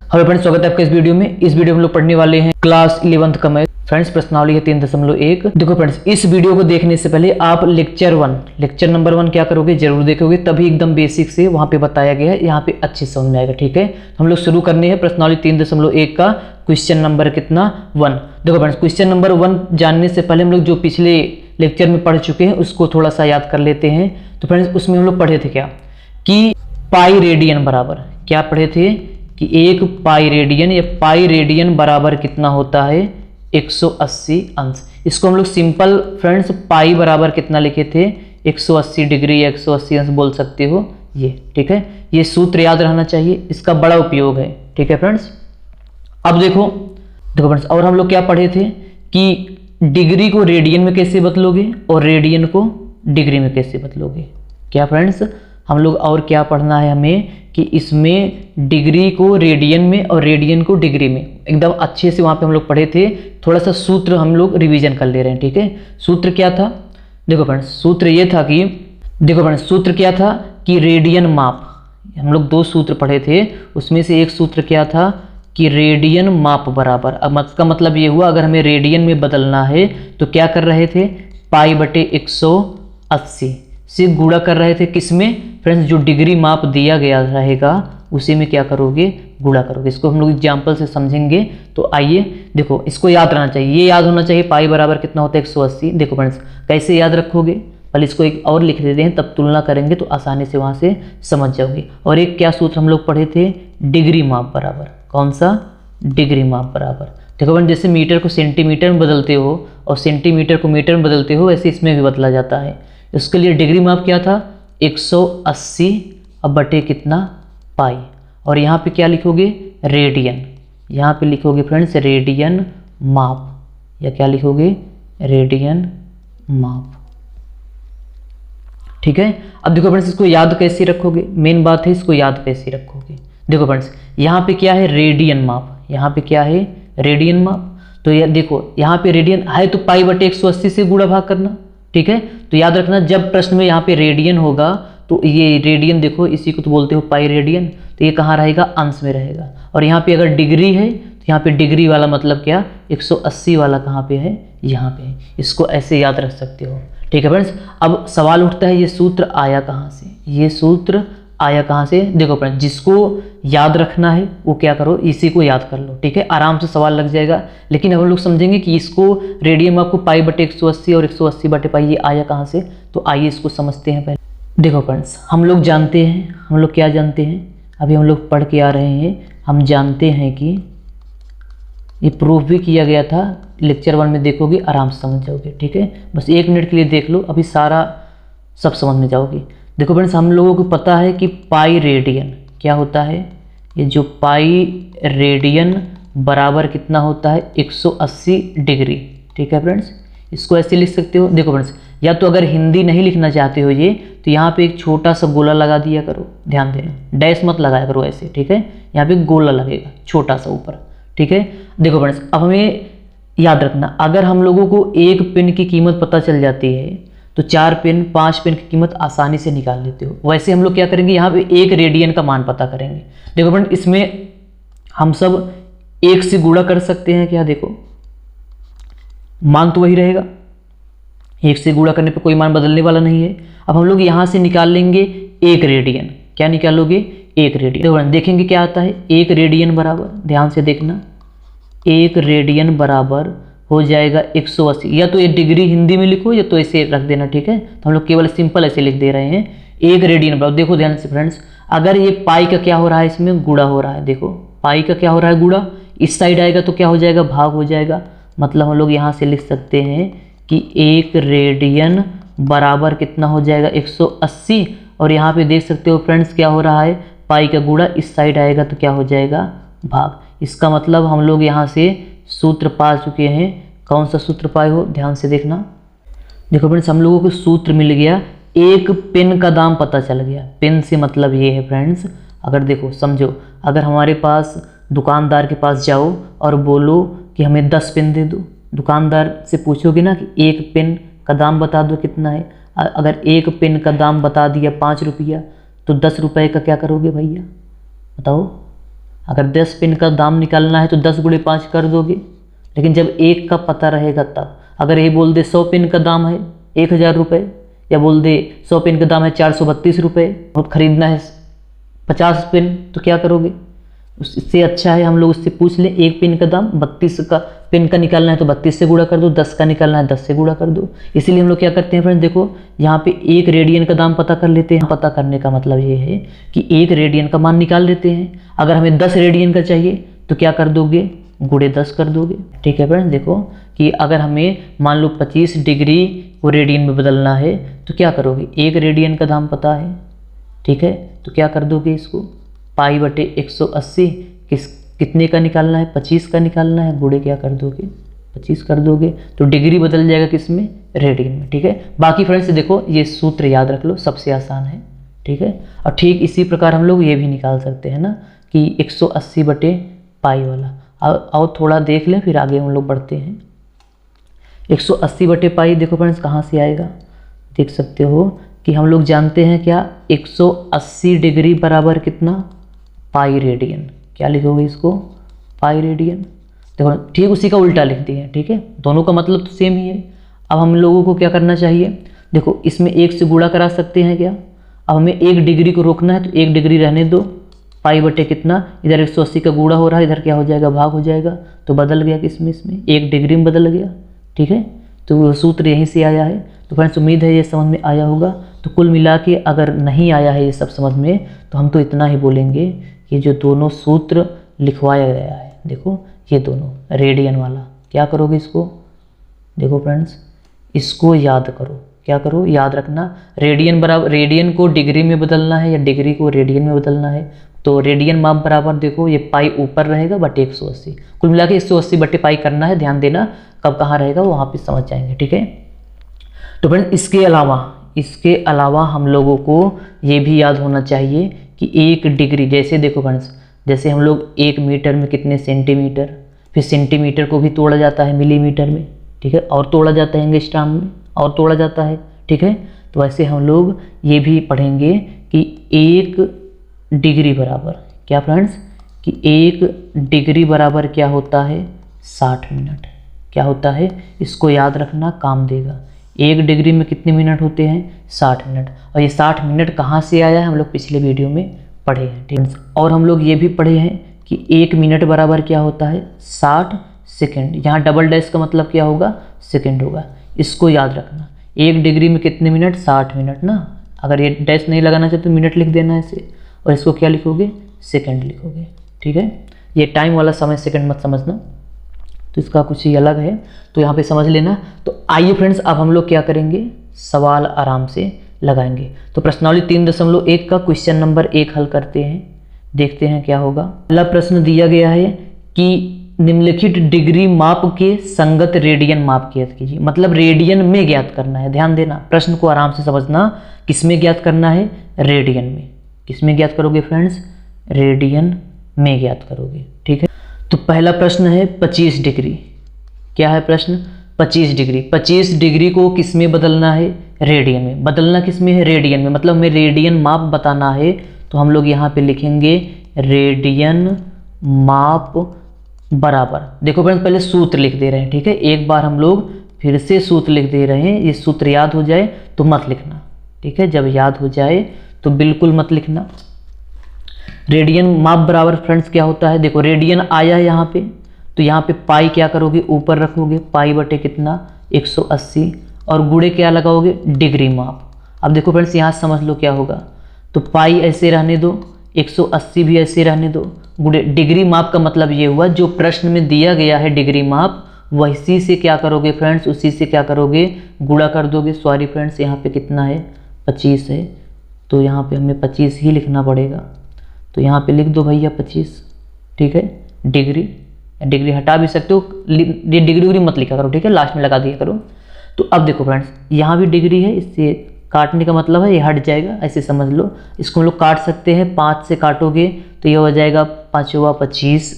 Hello friends, स्वागत है आपका इस वीडियो में। इस वीडियो में हम लोग पढ़ने वाले हैं क्लास 11th का मैथ। फ्रेंड्स, प्रश्नावली है 3.1। देखो फ्रेंड्स, इस वीडियो को देखने से पहले आप लेक्चर नंबर 1 क्या करोगे, जरूर देखोगे, तभी एकदम बेसिक से वहां पे बताया गया है, यहाँ पे अच्छे समझ में आएगा। ठीक है, हम लोग शुरू करने हैं प्रश्नावली 3.1 का क्वेश्चन नंबर कितना 1। देखो फ्रेंड्स, क्वेश्चन नंबर 1 जानने से पहले हम लोग जो पिछले लेक्चर में पढ़ चुके हैं उसको थोड़ा सा याद कर लेते हैं। तो फ्रेंड्स, उसमें हम लोग पढ़े थे क्या कि पाई रेडियन बराबर, क्या पढ़े थे कि एक पाई रेडियन या पाई रेडियन बराबर कितना होता है 180 अंश। इसको हम लोग सिंपल फ्रेंड्स पाई बराबर कितना लिखे थे 180 डिग्री या 180 अंश बोल सकते हो ये। ठीक है, ये सूत्र याद रहना चाहिए, इसका बड़ा उपयोग है। ठीक है फ्रेंड्स, अब देखो फ्रेंड्स, और हम लोग क्या पढ़े थे कि डिग्री को रेडियन में कैसे बदलोगे और रेडियन को डिग्री में कैसे बदलोगे। क्या फ्रेंड्स, हम लोग और क्या पढ़ना है हमें कि इसमें डिग्री को रेडियन में और रेडियन को डिग्री में एकदम अच्छे से वहाँ पे हम लोग पढ़े थे। थोड़ा सा सूत्र हम लोग रिवीजन कर ले रहे हैं। ठीक है, सूत्र क्या था, देखो फ्रेंड्स, सूत्र ये था कि सूत्र क्या था कि रेडियन माप, हम लोग 2 सूत्र पढ़े थे, उसमें से एक सूत्र क्या था कि रेडियन माप बराबर। अब इसका मतलब ये हुआ अगर हमें रेडियन में बदलना है तो क्या कर रहे थे, पाई बटे 180 से गुणा कर रहे थे, किसमें फ्रेंड्स, जो डिग्री माप दिया गया रहेगा उसी में क्या करोगे, गुणा करोगे। इसको हम लोग एग्जाम्पल से समझेंगे। तो आइए देखो, इसको याद रहना चाहिए, ये याद होना चाहिए पाई बराबर कितना होता है 180। देखो फ्रेंड्स, कैसे याद रखोगे, पहले इसको एक और लिख देते हैं, तब तुलना करेंगे तो आसानी से वहाँ से समझ जाओगे। और एक क्या सूत्र हम लोग पढ़े थे, डिग्री माप बराबर। कौन सा, डिग्री माप बराबर। देखो फ्रेंड्स, जैसे मीटर को सेंटीमीटर में बदलते हो और सेंटीमीटर को मीटर में बदलते हो, वैसे इसमें भी बदला जाता है। इसके लिए डिग्री माप क्या था 180 अब बटे कितना, पाई। और यहाँ पे क्या लिखोगे, रेडियन। यहाँ पे लिखोगे फ्रेंड्स रेडियन माप, या क्या लिखोगे, रेडियन माप। ठीक है, अब देखो फ्रेंड्स, इसको याद कैसे रखोगे, मेन बात है इसको याद कैसे रखोगे। देखो फ्रेंड्स, यहाँ पे क्या है, रेडियन माप, यहाँ पे क्या है, रेडियन माप। तो ये देखो, यहाँ पे रेडियन है तो पाई बटे 180 से गुणा भाग करना। ठीक है, तो याद रखना जब प्रश्न में यहाँ पे रेडियन होगा तो ये रेडियन देखो, इसी को तो बोलते हो पाई रेडियन, तो ये कहाँ रहेगा, अंश में रहेगा। और यहाँ पे अगर डिग्री है तो यहाँ पे डिग्री वाला मतलब क्या, 180 वाला कहाँ पे है, यहाँ पे है। इसको ऐसे याद रख सकते हो। ठीक है फ्रेंड्स, अब सवाल उठता है ये सूत्र आया कहाँ से, ये सूत्र आया कहाँ से। देखो फ्रेंड्स, जिसको याद रखना है वो क्या करो, इसी को याद कर लो। ठीक है, आराम से सवाल लग जाएगा। लेकिन हम लोग समझेंगे कि इसको रेडियन माप को पाई बटे 180 और 180 बटे पाई ये आया कहाँ से। तो आइए इसको समझते हैं पहले। देखो फ्रेंड्स, हम लोग जानते हैं, हम लोग क्या जानते हैं, अभी हम लोग पढ़ के आ रहे हैं, हम जानते हैं कि ये प्रूफ भी किया गया था, लेक्चर 1 में देखोगे आराम से समझ जाओगे। ठीक है, बस 1 मिनट के लिए देख लो, अभी सारा सब समझ में जाओगे। देखो फ्रेंड्स, हम लोगों को पता है कि पाई रेडियन क्या होता है, ये जो पाई रेडियन बराबर कितना होता है 180 डिग्री। ठीक है फ्रेंड्स, इसको ऐसे लिख सकते हो। देखो फ्रेंड्स, या तो अगर हिंदी नहीं लिखना चाहते हो ये, तो यहाँ पे एक छोटा सा गोला लगा दिया करो, ध्यान देना, डैश मत लगाया करो ऐसे। ठीक है, यहाँ पे गोला लगेगा छोटा सा ऊपर। ठीक है, देखो फ्रेंड्स, अब हमें याद रखना, अगर हम लोगों को एक पेन की कीमत पता चल जाती है तो 4 पेन 5 पेन की कीमत आसानी से निकाल लेते हो। वैसे हम लोग क्या करेंगे, यहाँ पे 1 रेडियन का मान पता करेंगे। देखो फ्रेंड, इसमें हम सब 1 से गुणा कर सकते हैं क्या, देखो मान तो वही रहेगा, 1 से गुणा करने पे कोई मान बदलने वाला नहीं है। अब हम लोग यहाँ से निकाल लेंगे 1 रेडियन। क्या निकालोगे, 1 रेडियन। देखो देखेंगे क्या आता है, 1 रेडियन बराबर, ध्यान से देखना, 1 रेडियन बराबर हो जाएगा 180। या तो ये डिग्री हिंदी में लिखो या तो ऐसे रख देना। ठीक है, तो हम लोग केवल सिंपल ऐसे लिख दे रहे हैं, 1 रेडियन बराबर। देखो ध्यान से फ्रेंड्स, अगर ये पाई का क्या हो रहा है, इसमें गुणा हो रहा है। देखो पाई का क्या हो रहा है, गुणा, इस साइड आएगा तो क्या हो जाएगा, भाग हो जाएगा। मतलब हम लोग यहाँ से लिख सकते हैं कि 1 रेडियन बराबर कितना हो जाएगा 180। और यहाँ पे देख सकते हो फ्रेंड्स क्या हो रहा है, पाई का गुणा इस साइड आएगा तो क्या हो जाएगा, भाग। इसका मतलब हम लोग यहाँ से सूत्र पा चुके हैं। कौन सा सूत्र पाए हो, ध्यान से देखना। देखो फ्रेंड्स, हम लोगों को सूत्र मिल गया, एक पेन का दाम पता चल गया। पेन से मतलब ये है फ्रेंड्स, अगर देखो समझो, अगर हमारे पास दुकानदार के पास जाओ और बोलो कि हमें 10 पेन दे दो, दुकानदार से पूछोगे ना कि 1 पेन का दाम बता दो कितना है। अगर 1 पेन का दाम बता दिया 5 रुपया, तो 10 रुपये का क्या करोगे भैया, बताओ। अगर 10 पेन का दाम निकालना है तो 10 गुणे 5 कर दोगे, लेकिन जब एक का पता रहेगा तब। अगर ये बोल दे 100 पेन का दाम है 1000 रुपये, या बोल दे 100 पेन का दाम है 432 रुपये और ख़रीदना है 50 पेन, तो क्या करोगे? उससे अच्छा है हम लोग उससे पूछ लें एक पेन का दाम 32 का पेन का निकालना है तो 32 से गुणा कर दो, 10 का निकालना है 10 से गुणा कर दो। इसीलिए हम लोग क्या करते हैं फ्रेंड्स, देखो यहाँ पे एक रेडियन का दाम पता कर लेते हैं। पता करने का मतलब ये है कि एक रेडियन का मान निकाल लेते हैं। अगर हमें 10 रेडियन का चाहिए तो क्या कर दोगे? गुणे 10 कर दोगे। ठीक है फ्रेंड्स, देखो कि अगर हमें मान लो 25 डिग्री को रेडियन में बदलना है तो क्या करोगे? एक रेडियन का दाम पता है, ठीक है, तो क्या कर दोगे? इसको पाई बटे 180 कितने का निकालना है? 25 का निकालना है, गुणे क्या कर दोगे? 25 कर दोगे, तो डिग्री बदल जाएगा किस में? रेडियन में। ठीक है, बाकी फ्रेंड्स देखो ये सूत्र याद रख लो, सबसे आसान है। ठीक है, और ठीक इसी प्रकार हम लोग ये भी निकाल सकते हैं ना कि 180 बटे पाई वाला। और थोड़ा देख लें फिर आगे हम लोग बढ़ते हैं। 180 बटे पाई देखो फ्रेंड्स कहाँ से आएगा, देख सकते हो कि हम लोग जानते हैं क्या, 180 डिग्री बराबर कितना? Pi radian. क्या लिखोगे इसको? Pi radian. देखो ठीक उसी का उल्टा लिख दिए। ठीक है, दोनों का मतलब तो सेम ही है। अब हम लोगों को क्या करना चाहिए, देखो इसमें 1 से गुणा करा सकते हैं क्या? अब हमें 1 डिग्री को रोकना है तो 1 डिग्री रहने दो, पाई बटे कितना, इधर 180 का गुणा हो रहा है, इधर क्या हो जाएगा? भाग हो जाएगा, तो बदल गया किसमें? इसमें 1 डिग्री में बदल गया। ठीक है, तो वो सूत्र यहीं से आया है। तो फ्रेंड्स उम्मीद है ये समझ में आया होगा। तो कुल मिला के अगर नहीं आया है ये सब समझ में तो हम तो इतना ही बोलेंगे कि जो दोनों सूत्र लिखवाया गया है, देखो ये दोनों रेडियन वाला, क्या करोगे इसको? देखो फ्रेंड्स इसको याद करो, क्या करो? याद रखना रेडियन बराबर, रेडियन को डिग्री में बदलना है या डिग्री को रेडियन में बदलना है, तो रेडियन माप बराबर देखो ये पाई ऊपर रहेगा बटे 180, कुल मिला के 180 बटे पाई करना है। ध्यान देना कब कहाँ रहेगा वो वहाँ पे समझ जाएंगे। ठीक है, तो फ्रेंड्स इसके अलावा हम लोगों को ये भी याद होना चाहिए कि 1 डिग्री, जैसे देखो फ्रेंड्स जैसे हम लोग 1 मीटर में कितने सेंटीमीटर, फिर सेंटीमीटर को भी तोड़ा जाता है मिलीमीटर में, ठीक है, और तोड़ा जाता है एंगस्ट्राम में, और तोड़ा जाता है। ठीक है, तो वैसे हम लोग ये भी पढ़ेंगे कि 1 डिग्री बराबर क्या फ्रेंड्स, कि 1 डिग्री बराबर क्या होता है? 60 मिनट। क्या होता है? इसको याद रखना, काम देगा। 1 डिग्री में कितने मिनट होते हैं? 60 मिनट। और ये 60 मिनट कहाँ से आया है? हम लोग पिछले वीडियो में पढ़े हैं। ठीक है, और हम लोग ये भी पढ़े हैं कि 1 मिनट बराबर क्या होता है? 60 सेकेंड। यहाँ डबल डैश का मतलब क्या होगा? सेकेंड होगा। इसको याद रखना, 1 डिग्री में कितने मिनट? 60 मिनट ना। अगर ये डैश नहीं लगाना चाहते तो मिनट लिख देना ऐसे, और इसको क्या लिखोगे? सेकेंड लिखोगे। ठीक है, ये टाइम वाला समय सेकेंड मत समझना, तो इसका कुछ ही अलग है, तो यहाँ पे समझ लेना। तो आइए फ्रेंड्स अब हम लोग क्या करेंगे, सवाल आराम से लगाएंगे। तो प्रश्नावली 3.1 का क्वेश्चन नंबर 1 हल करते हैं, देखते हैं क्या होगा। पहला प्रश्न दिया गया है कि निम्नलिखित डिग्री माप के संगत रेडियन माप ज्ञात कीजिए, मतलब रेडियन में ज्ञात करना है। ध्यान देना, प्रश्न को आराम से समझना, किसमें ज्ञात करना है? रेडियन में। किसमें ज्ञात करोगे फ्रेंड्स? रेडियन में ज्ञात करोगे। ठीक है, तो पहला प्रश्न है 25 डिग्री। क्या है प्रश्न? 25 डिग्री। 25 डिग्री को किस में बदलना है? रेडियन में। बदलना किस में है? रेडियन में। मतलब हमें रेडियन माप बताना है, तो हम लोग यहाँ पे लिखेंगे रेडियन माप बराबर। देखो फ्रेंड्स पहले सूत्र लिख दे रहे हैं, ठीक है, एक बार हम लोग फिर से सूत्र लिख दे रहे हैं। ये सूत्र याद हो जाए तो मत लिखना, ठीक है, जब याद हो जाए तो बिल्कुल मत लिखना। रेडियन माप बराबर फ्रेंड्स क्या होता है? देखो रेडियन आया है यहाँ पे, तो यहाँ पे पाई क्या करोगे? ऊपर रखोगे, पाई बटे कितना? 180, और गुणे क्या लगाओगे? डिग्री माप। अब देखो फ्रेंड्स यहाँ समझ लो क्या होगा, तो पाई ऐसे रहने दो, 180 भी ऐसे रहने दो, गुणे डिग्री माप का मतलब ये हुआ जो प्रश्न में दिया गया है डिग्री माप, वही से क्या करोगे फ्रेंड्स? उसी से क्या करोगे? गुणा कर दोगे। सॉरी फ्रेंड्स यहाँ पे कितना है? 25 है, तो यहाँ पे हमें 25 ही लिखना पड़ेगा, तो यहाँ पे लिख दो भैया 25। ठीक है, डिग्री हटा भी सकते हो, ये डिग्री मत लिखा करो, ठीक है, लास्ट में लगा दिया करो। तो अब देखो फ्रेंड्स यहाँ भी डिग्री है, इससे काटने का मतलब है ये हट जाएगा, ऐसे समझ लो। इसको हम लोग काट सकते हैं, 5 से काटोगे तो ये हो जाएगा 5 × 25,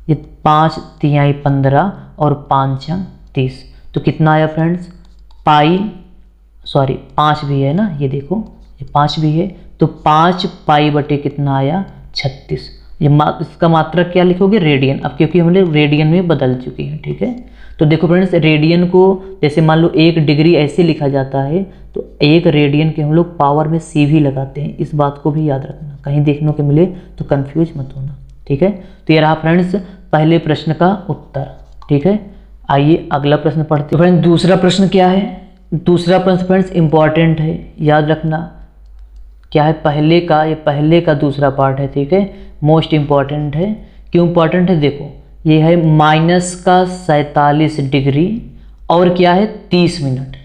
ये 5 × 3 = 15 और 5 × 30, तो कितना आया फ्रेंड्स? पाई, सॉरी 5 भी है ना, ये देखो ये 5 भी है, तो 5 पाई बटे कितना आया? 36। इसका मात्रक क्या लिखोगे, रेडियन। अब क्योंकि हम लोग रेडियन में बदल चुके हैं, ठीक है। तो देखो फ्रेंड्स, रेडियन को जैसे मान लो 1 डिग्री ऐसे लिखा जाता है, तो 1 रेडियन के हम लोग पावर में सी भी लगाते हैं। इस बात को भी याद रखना, कहीं देखने को मिले तो कंफ्यूज मत होना, ठीक है। तो ये रहा फ्रेंड्स पहले प्रश्न का उत्तर, ठीक है। आइए अगला प्रश्न पढ़ते हैं। फ्रेंड्स दूसरा प्रश्न क्या है, दूसरा प्रश्न फ्रेंड्स इंपॉर्टेंट है, याद रखना क्या है, पहले का दूसरा पार्ट है, ठीक है। मोस्ट इम्पॉर्टेंट है। क्यों इम्पॉर्टेंट है, देखो ये है -47 डिग्री और क्या है 30 मिनट।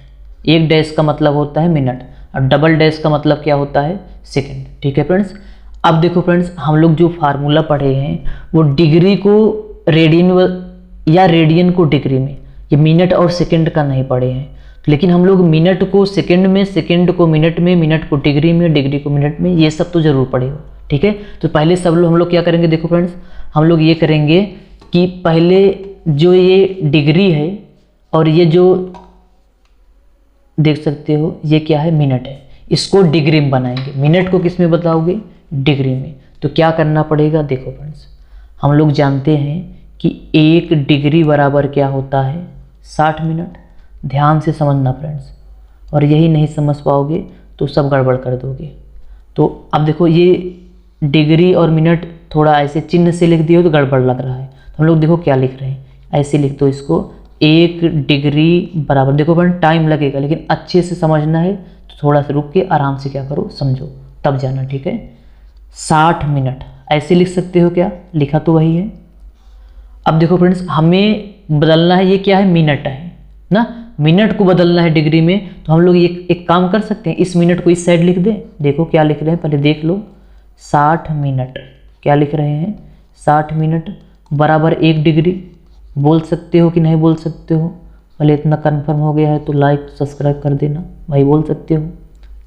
एक डैश का मतलब होता है मिनट और डबल डैश का मतलब क्या होता है, सेकंड, ठीक है फ्रेंड्स। अब देखो फ्रेंड्स, हम लोग जो फार्मूला पढ़े हैं वो डिग्री को रेडियन या रेडियन को डिग्री में, ये मिनट और सेकंड का नहीं पढ़े हैं। लेकिन हम लोग मिनट को सेकंड में, सेकंड को मिनट में, मिनट को डिग्री में, डिग्री को मिनट में, ये सब तो जरूर पढ़े हो, ठीक है। तो पहले सब लोग हम लोग क्या करेंगे, देखो फ्रेंड्स हम लोग ये करेंगे कि पहले जो ये डिग्री है और ये जो देख सकते हो ये क्या है, मिनट है, इसको डिग्री में बनाएंगे। मिनट को किस में बताओगे, डिग्री में। तो क्या करना पड़ेगा, देखो फ्रेंड्स हम लोग जानते हैं कि 1 डिग्री बराबर क्या होता है, 60 मिनट। ध्यान से समझना फ्रेंड्स, और यही नहीं समझ पाओगे तो सब गड़बड़ कर दोगे। तो अब देखो ये डिग्री और मिनट थोड़ा ऐसे चिन्ह से लिख दिए हो तो गड़बड़ लग रहा है। तो हम लोग देखो क्या लिख रहे हैं, ऐसे लिख दो इसको, 1 डिग्री बराबर, देखो फ्रेंड टाइम लगेगा लेकिन अच्छे से समझना है, तो थोड़ा सा रुक के आराम से क्या करो, समझो तब जाना, ठीक है। 60 मिनट ऐसे लिख सकते हो क्या, लिखा तो वही है। अब देखो फ्रेंड्स हमें बदलना है, ये क्या है, मिनट है ना, मिनट को बदलना है डिग्री में। तो हम लोग ये एक काम कर सकते हैं, इस मिनट को इस साइड लिख दें। देखो क्या लिख रहे हैं, पहले देख लो, 60 मिनट क्या लिख रहे हैं, 60 मिनट बराबर 1 डिग्री। बोल सकते हो कि नहीं बोल सकते हो, पहले इतना कंफर्म हो गया है तो लाइक सब्सक्राइब कर देना भाई, बोल सकते हो,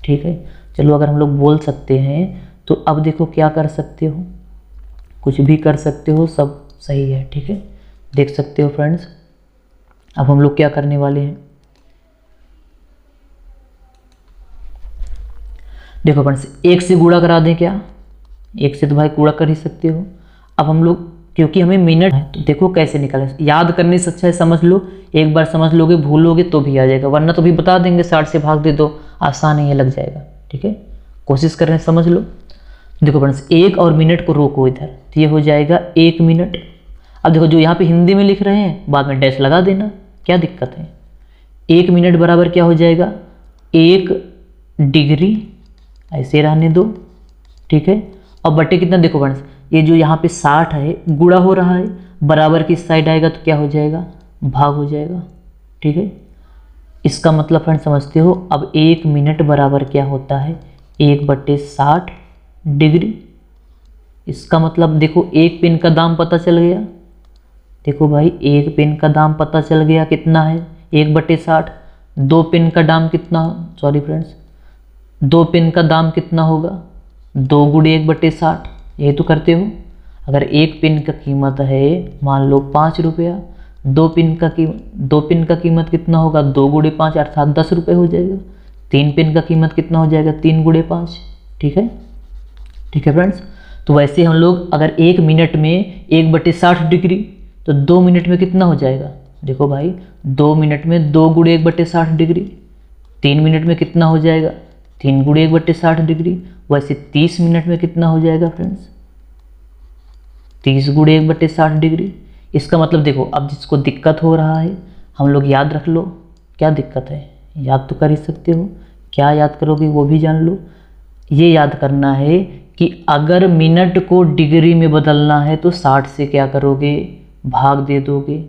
ठीक है। चलो अगर हम लोग बोल सकते हैं तो अब देखो क्या कर सकते हो, कुछ भी कर सकते हो, सब सही है, ठीक है। देख सकते हो फ्रेंड्स, अब हम लोग क्या करने वाले हैं, देखो फ्रेंड्स 1 से गुणा करा दें क्या, 1 से तो भाई गुणा कर ही सकते हो। अब हम लोग क्योंकि हमें मिनट है तो देखो कैसे निकालें, याद करने से अच्छा है समझ लो, एक बार समझ लोगे भूलोगे तो भी आ जाएगा, वरना तो भी बता देंगे 60 से भाग दे दो, आसान ही है, लग जाएगा, ठीक है। कोशिश कर रहे हैं, समझ लो। देखो फ्रेंड्स 1 और मिनट को रोको इधर, तो ये हो जाएगा 1 मिनट। अब देखो जो यहाँ पे हिंदी में लिख रहे हैं बाद में डैश लगा देना, क्या दिक्कत है। 1 मिनट बराबर क्या हो जाएगा, 1 डिग्री, ऐसे रहने दो, ठीक है। और बटे कितना, देखो फ्रेंड्स ये जो यहाँ पे 60 है गुणा हो रहा है, बराबर की साइड आएगा तो क्या हो जाएगा, भाग हो जाएगा, ठीक है। इसका मतलब फ्रेंड्स समझते हो। अब 1 मिनट बराबर क्या होता है, 1/60 डिग्री। इसका मतलब देखो 1 पेन का दाम पता चल गया, देखो भाई 1 पेन का दाम पता चल गया कितना है, 1/60। 2 पेन का दाम कितना, सॉरी फ्रेंड्स 2 पेन का दाम कितना होगा, 2 गुणे 1/60, यही तो करते हो। अगर 1 पेन का कीमत है मान लो 5 रुपया, 2 पेन का कीमत कितना होगा, 2 गुणे 5 अर्थात 10 रुपये हो जाएगा। 3 पेन का कीमत कितना हो जाएगा, 3 गुणे 5, ठीक है, ठीक है फ्रेंड्स। तो वैसे हम लोग अगर 1 मिनट में 1/60 डिग्री, तो 2 मिनट में कितना हो जाएगा, देखो भाई 2 मिनट में 2 गुणे 1/60 डिग्री, 3 मिनट में कितना हो जाएगा, 3 गुणे 1/60 डिग्री। वैसे 30 मिनट में कितना हो जाएगा फ्रेंड्स, 30 गुणे 1/60 डिग्री। इसका मतलब देखो अब जिसको दिक्कत हो रहा है हम लोग याद रख लो, क्या दिक्कत है, याद तो कर ही सकते हो, क्या याद करोगे वो भी जान लो। ये याद करना है कि अगर मिनट को डिग्री में बदलना है तो 60 से क्या करोगे, भाग दे दोगे।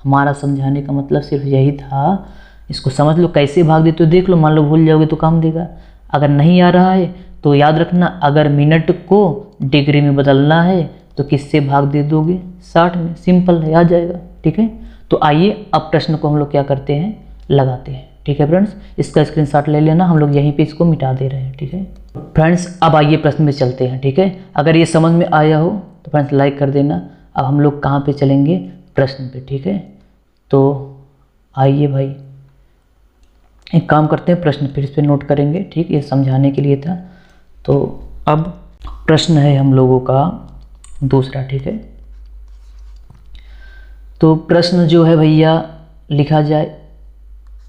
हमारा समझाने का मतलब सिर्फ यही था, इसको समझ लो कैसे भाग देते हो, देख लो, मान लो भूल जाओगे तो काम देगा। अगर नहीं आ रहा है तो याद रखना, अगर मिनट को डिग्री में बदलना है तो किससे भाग दे दोगे, 60 में, सिंपल है, आ जाएगा, ठीक है। तो आइए अब प्रश्न को हम लोग क्या करते हैं, लगाते हैं, ठीक है फ्रेंड्स। इसका स्क्रीनशॉट ले लेना, हम लोग यहीं पे इसको मिटा दे रहे हैं, ठीक है फ्रेंड्स। अब आइए प्रश्न में चलते हैं, ठीक है। अगर ये समझ में आया हो तो फ्रेंड्स लाइक कर देना। अब हम लोग कहाँ पे चलेंगे, प्रश्न पे, ठीक है। तो आइए भाई एक काम करते हैं, प्रश्न फिर इस पर नोट करेंगे, ठीक, ये समझाने के लिए था। तो अब प्रश्न है हम लोगों का दूसरा, ठीक है। तो प्रश्न जो है भैया लिखा जाए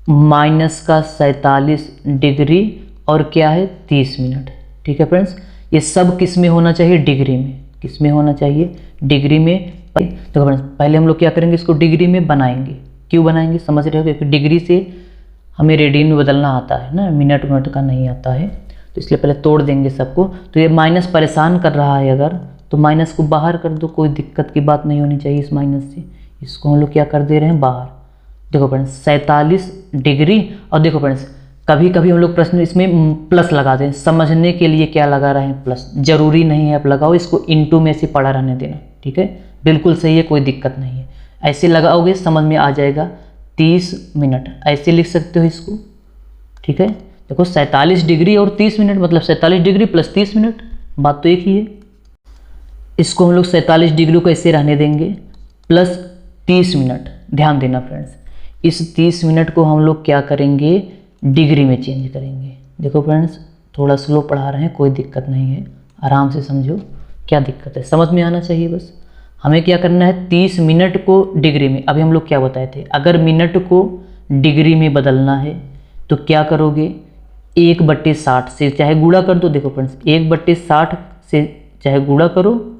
-47 डिग्री और क्या है 30 मिनट, ठीक है फ्रेंड्स। ये सब किस में होना चाहिए, डिग्री में। किस में होना चाहिए, डिग्री में। तो फ्रेंड्स पहले हम लोग क्या करेंगे, इसको डिग्री में बनाएंगे। क्यों बनाएंगे समझ रहे हो, क्योंकि डिग्री से हमें रेडियन में बदलना आता है ना, मिनट मिनट का नहीं आता है, तो इसलिए पहले तोड़ देंगे सबको। तो ये माइनस परेशान कर रहा है अगर, तो माइनस को बाहर कर दो, कोई दिक्कत की बात नहीं होनी चाहिए इस माइनस से। इसको हम लोग क्या कर दे रहे हैं, बाहर। देखो फ्रेंड्स 47 डिग्री, और देखो फ्रेंड्स कभी कभी हम लोग प्रश्न इसमें प्लस लगा दें, समझने के लिए क्या लगा रहे हैं प्लस, जरूरी नहीं है आप लगाओ, इसको इनटू में से पड़ा रहने देना, ठीक है। बिल्कुल सही है, कोई दिक्कत नहीं है। ऐसे लगाओगे समझ में आ जाएगा। 30 मिनट ऐसे लिख सकते हो इसको, ठीक है। देखो 47 डिग्री और 30 मिनट मतलब 47 डिग्री प्लस 30 मिनट, बात तो एक ही है। इसको हम लोग 47 डिग्री को ऐसे रहने देंगे प्लस 30 मिनट। ध्यान देना फ्रेंड्स, इस 30 मिनट को हम लोग क्या करेंगे, डिग्री में चेंज करेंगे। देखो फ्रेंड्स थोड़ा स्लो पढ़ा रहे हैं, कोई दिक्कत नहीं है, आराम से समझो, क्या दिक्कत है, समझ में आना चाहिए बस। हमें क्या करना है, 30 मिनट को डिग्री में, अभी हम लोग क्या बताए थे, अगर मिनट को डिग्री में बदलना है तो क्या करोगे, 1/60 से चाहे गुणा कर दो। देखो फ्रेंड्स 1/60 से चाहे गुणा करो,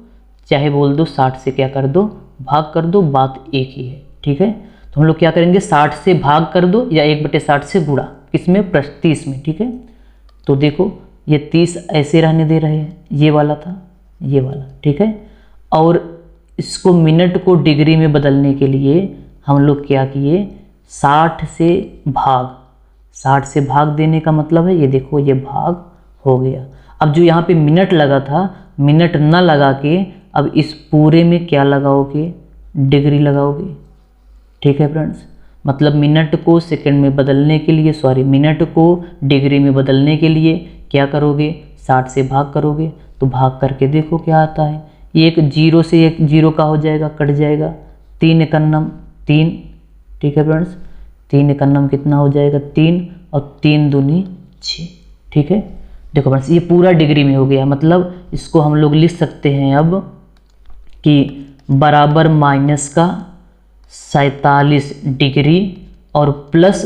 चाहे बोल दो 60 से क्या कर दो, भाग कर दो, बात एक ही है, ठीक है। तो हम लोग क्या करेंगे, 60 से भाग कर दो या 1/60 से गुणा, किसमें, 30 में, ठीक है। तो देखो ये 30 ऐसे रहने दे रहे हैं, ये वाला था, ये वाला, ठीक है। और इसको मिनट को डिग्री में बदलने के लिए हम लोग क्या किए, 60 से भाग देने का मतलब है, ये देखो ये भाग हो गया। अब जो यहाँ पे मिनट लगा था, मिनट ना लगा के अब इस पूरे में क्या लगाओगे, डिग्री लगाओगे, ठीक है फ्रेंड्स। मतलब मिनट को सेकंड में बदलने के लिए, सॉरी मिनट को डिग्री में बदलने के लिए क्या करोगे, 60 से भाग करोगे, तो भाग करके देखो क्या आता है। एक जीरो से एक जीरो का हो जाएगा, कट जाएगा, 3 एकन्नम 3, ठीक है फ्रेंड्स। 3 एकन्नम कितना हो जाएगा, 3, और 3 दूनी 6, ठीक है। देखो फ्रेंड्स ये पूरा डिग्री में हो गया, मतलब इसको हम लोग लिख सकते हैं अब कि बराबर -47 डिग्री और प्लस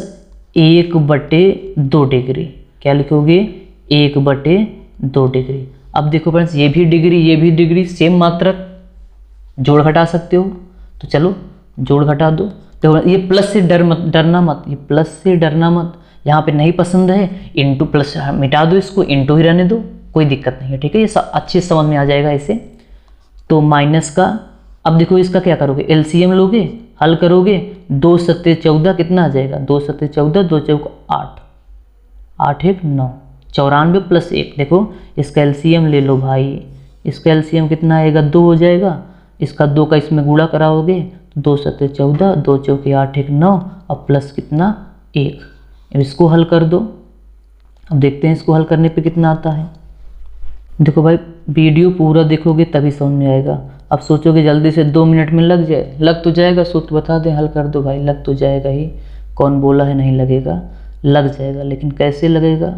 1/2 डिग्री। क्या लिखोगे, 1/2 डिग्री। अब देखो फ्रेंड्स ये भी डिग्री सेम मात्रक, जोड़ घटा सकते हो, तो चलो जोड़ घटा दो। तो ये प्लस से डरना मत, ये प्लस से डरना मत, यहाँ पे नहीं पसंद है इंटू प्लस मिटा दो, इसको इंटू ही रहने दो, कोई दिक्कत नहीं है, ठीक है। ये अच्छे समझ में आ जाएगा ऐसे। तो माइनस का, अब देखो इसका क्या करोगे, एलसीएम लोगे, हल करोगे, 2 सत्ते 14 कितना आ जाएगा, 2 सत्ते 14, 2 चौक 8, 8 1 9, 94 प्लस 1। देखो इसका एलसीएम ले लो भाई, इसका एलसीएम कितना आएगा, 2 हो जाएगा, इसका 2 का इसमें गुणा कराओगे, 2 सत्ते 14, 2 चौके 8 1 9, और प्लस कितना 1। अब इसको हल कर दो, अब देखते हैं इसको हल करने पे कितना आता है। देखो भाई वीडियो पूरा देखोगे तभी समझ में आएगा। अब सोचोगे जल्दी से 2 मिनट में लग जाए, लग तो जाएगा, सूत्र बता दें, हल कर दो भाई, लग तो जाएगा ही, कौन बोला है नहीं लगेगा, लग जाएगा। लेकिन कैसे लगेगा,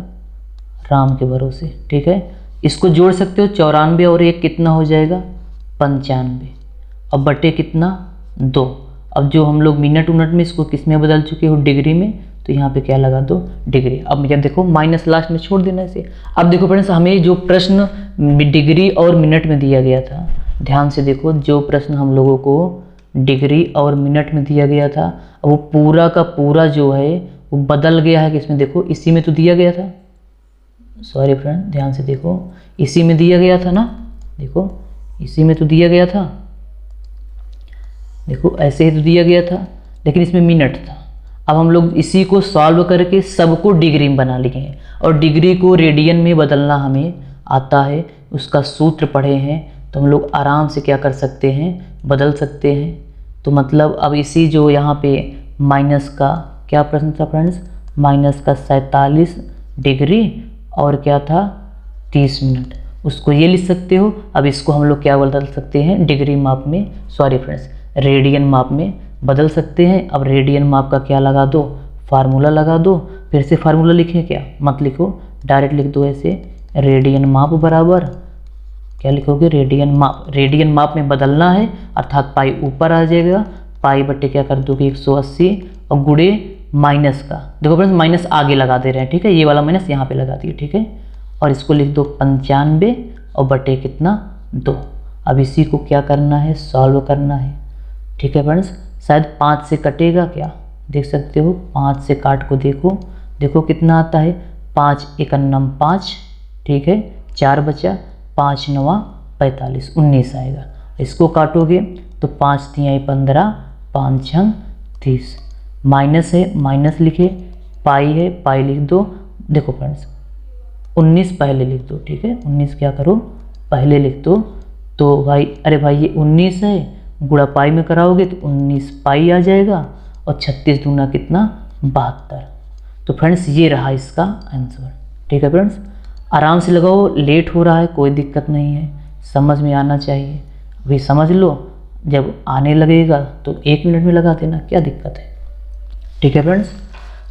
राम के भरोसे, ठीक है। इसको जोड़ सकते हो, 94 और 1 कितना हो जाएगा, 95, अब बटे कितना 2। अब जो हम लोग मिनट में इसको किस में बदल चुके हो, डिग्री में, तो यहाँ पे क्या लगा दो, डिग्री। अब क्या देखो माइनस लास्ट में छोड़ देना इसे। अब देखो फ्रेंड्स हमें जो प्रश्न डिग्री और मिनट में दिया गया था, ध्यान से देखो, जो प्रश्न हम लोगों को डिग्री और मिनट में दिया गया था, वो पूरा का पूरा जो है वो बदल गया है किसमें, देखो इसी में तो दिया गया था, सॉरी फ्रेंड ध्यान से देखो, इसी में दिया गया था ना, देखो इसी में तो दिया गया था, देखो ऐसे ही तो दिया गया था, लेकिन इसमें मिनट था। अब हम लोग इसी को सॉल्व करके सबको डिग्री में बना लिए हैं, और डिग्री को रेडियन में बदलना हमें आता है, उसका सूत्र पढ़े हैं, तो हम लोग आराम से क्या कर सकते हैं, बदल सकते हैं। तो मतलब अब इसी जो यहाँ पे माइनस का क्या प्रश्न था फ्रेंड्स, माइनस का 47 डिग्री और क्या था 30 मिनट, उसको ये लिख सकते हो। अब इसको हम लोग क्या बदल सकते हैं, डिग्री माप में, सॉरी फ्रेंड्स रेडियन माप में बदल सकते हैं। अब रेडियन माप का क्या लगा दो, फार्मूला लगा दो। फिर से फार्मूला लिखें क्या, मत लिखो, डायरेक्ट लिख दो ऐसे, रेडियन माप बराबर क्या लिखोगे, रेडियन माप। रेडियन माप में बदलना है अर्थात पाई ऊपर आ जाएगा, पाई बट्टे क्या कर दोगे 180 और गुड़े माइनस का, देखो फ्रेंड्स माइनस आगे लगा दे रहे हैं, ठीक है, ये वाला माइनस यहाँ पे लगा दिए, ठीक है, और इसको लिख दो 95 और बटे कितना 2। अब इसी को क्या करना है, सॉल्व करना है, ठीक है फ्रेंड्स। शायद 5 से कटेगा क्या, देख सकते हो 5 से काट को देखो, देखो कितना आता है, 5 एकन्नम 5, ठीक है, 4 बचा, 5 नवा 45, 19 आएगा। इसको काटोगे तो 5 तिहाई 15, 5 छंग 30, माइनस है माइनस लिखे, पाई है पाई लिख दो, देखो फ्रेंड्स 19 पहले लिख दो, ठीक है, 19 क्या करो पहले लिख दो। तो भाई अरे भाई ये 19 है, गुणा पाई में कराओगे तो 19 पाई आ जाएगा और 36 दूना कितना 72। तो फ्रेंड्स ये रहा इसका आंसर, ठीक है फ्रेंड्स, आराम से लगाओ, लेट हो रहा है कोई दिक्कत नहीं है, समझ में आना चाहिए, अभी समझ लो, जब आने लगेगा तो 1 मिनट में लगा देना, क्या दिक्कत है, ठीक है फ्रेंड्स।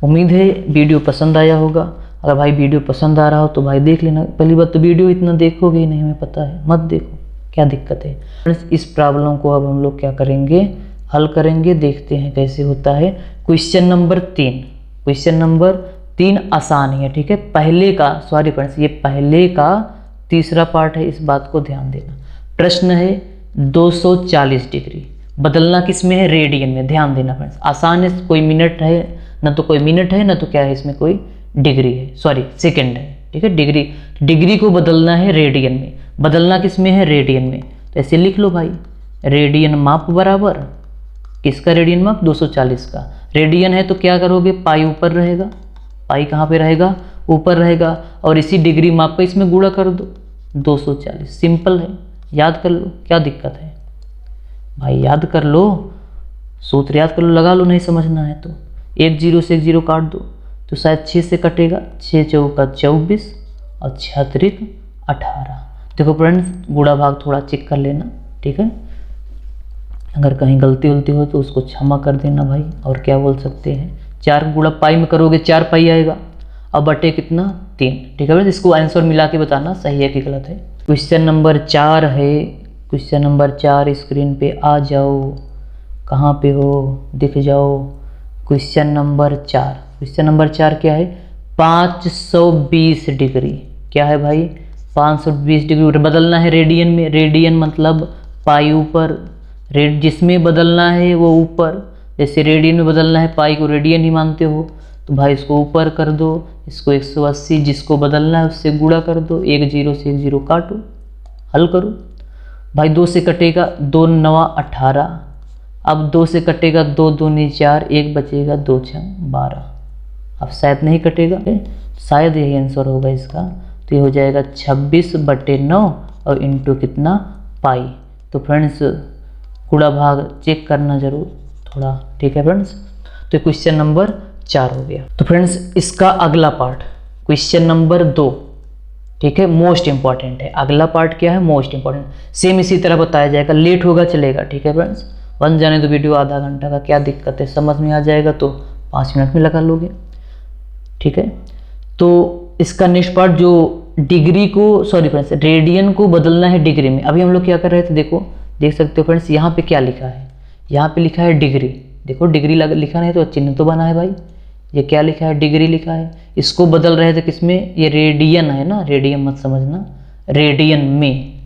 उम्मीद है वीडियो पसंद आया होगा, अगर भाई वीडियो पसंद आ रहा हो तो भाई देख लेना, पहली बात तो वीडियो इतना देखोगे ही नहीं, हमें पता है, मत देखो, क्या दिक्कत है फ्रेंड्स। इस प्रॉब्लम को अब हम लोग क्या करेंगे, हल करेंगे, देखते हैं कैसे होता है। क्वेश्चन नंबर 3, क्वेश्चन नंबर 3 आसान ही है, ठीक है, पहले का, सॉरी फ्रेंड्स ये पहले का तीसरा पार्ट है, इस बात को ध्यान देना। प्रश्न है 240 डिग्री बदलना किस में है, रेडियन में, ध्यान देना फ्रेंड्स, आसान है, कोई मिनट है ना, तो कोई मिनट है ना, तो क्या है इसमें कोई डिग्री है, सॉरी सेकंड है, ठीक है, डिग्री को बदलना है रेडियन में, बदलना किस में है, रेडियन में, तो ऐसे लिख लो भाई, रेडियन माप बराबर किसका, रेडियन माप 240 का, रेडियन है तो क्या करोगे, पाई ऊपर रहेगा, पाई कहाँ पे रहेगा, ऊपर रहेगा, और इसी डिग्री माप का इसमें गुणा कर दो 240, सिंपल है, याद कर लो, क्या दिक्कत है भाई, याद कर लो, सूत्र याद कर लो, लगा लो, नहीं समझना है तो 1 0 से 1 0 काट दो तो शायद 6 से कटेगा, 6 चौका 24 और 6 त्रिक 18। देखो फ्रेंड्स गुणा भाग थोड़ा चेक कर लेना, ठीक है, अगर कहीं गलती उलती हो तो उसको क्षमा कर देना भाई, और क्या बोल सकते हैं, 4 गुणा पाई में करोगे 4 पाई आएगा, अब बटे कितना 3, ठीक है फ्रेंड्स, इसको आंसर मिला के बताना सही है कि गलत है। क्वेश्चन नंबर 4 है, क्वेश्चन नंबर 4 स्क्रीन पे आ जाओ, कहाँ पे हो दिख जाओ, क्वेश्चन नंबर 4, क्वेश्चन नंबर 4 क्या है, 520 डिग्री, क्या है भाई 520 डिग्री बदलना है रेडियन में, रेडियन मतलब पाई ऊपर, जिसमें बदलना है वो ऊपर, जैसे रेडियन में बदलना है, पाई को रेडियन ही मानते हो तो भाई इसको ऊपर कर दो, इसको 180, जिसको बदलना है उससे गुणा कर दो, 1 0 से 1 0 काटो, हल करो भाई, 2 से कटेगा 2 9 18, अब 2 से कटेगा 2 2 4, 1 बचेगा 2 6 12, अब शायद नहीं कटेगा, शायद यही आंसर होगा इसका, तो ये हो जाएगा 26/9 और इंटू कितना पाई। तो फ्रेंड्स गुणा भाग चेक करना जरूर थोड़ा, ठीक है फ्रेंड्स। तो क्वेश्चन नंबर 4 हो गया। तो फ्रेंड्स इसका अगला पार्ट क्वेश्चन नंबर 2, ठीक है, मोस्ट इंपॉर्टेंट है, अगला पार्ट क्या है, मोस्ट इंपॉर्टेंट, सेम इसी तरह बताया जाएगा, लेट होगा चलेगा, ठीक है फ्रेंड्स, बन जाने दो वीडियो आधा घंटा का, क्या दिक्कत है, समझ में आ जाएगा तो 5 मिनट में लगा लोगे, ठीक है। तो इसका नेक्स्ट पार्ट जो डिग्री को, सॉरी फ्रेंड्स रेडियन को बदलना है डिग्री में, अभी हम लोग क्या कर रहे थे, देखो देख सकते हो फ्रेंड्स, यहाँ पे क्या लिखा है, यहाँ पे लिखा है डिग्री, देखो डिग्री लिखा नहीं तो चिन्ह तो बना है भाई, ये क्या लिखा है, डिग्री लिखा है, इसको बदल रहे थे किसमें, ये रेडियन है ना, रेडियन मत समझना, रेडियन में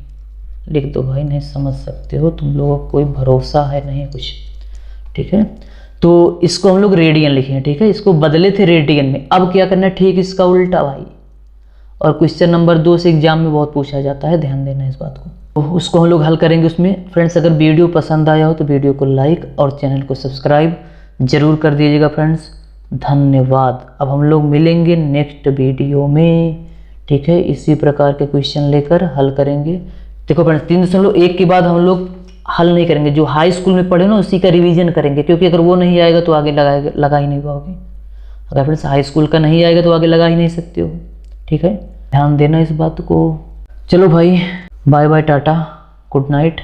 लिख दो भाई, नहीं समझ सकते हो तुम लोगों को, कोई भरोसा है नहीं कुछ, ठीक है। तो इसको हम लोग रेडियन लिखे हैं, ठीक है, इसको बदले थे रेडियन में, अब क्या करना है, ठीक इसका उल्टा भाई, और क्वेश्चन नंबर 2 से एग्जाम में बहुत पूछा जाता है, ध्यान देना इस बात को, तो उसको हम लोग हल करेंगे उसमें। फ्रेंड्स अगर वीडियो पसंद आया हो तो वीडियो को लाइक और चैनल को सब्सक्राइब जरूर कर दीजिएगा फ्रेंड्स, धन्यवाद। अब हम लोग मिलेंगे नेक्स्ट वीडियो में, ठीक है, इसी प्रकार के क्वेश्चन लेकर हल करेंगे। देखो फ्रेंड्स 3.1 के बाद हम लोग हल नहीं करेंगे, जो हाई स्कूल में पढ़े ना उसी का रिवीजन करेंगे, क्योंकि अगर वो नहीं आएगा तो आगे लगा ही नहीं पाओगे, अगर फ्रेंड्स हाई स्कूल का नहीं आएगा तो आगे लगा ही नहीं सकते हो, ठीक है, ध्यान देना इस बात को। चलो भाई bye bye, ta-ta, good night.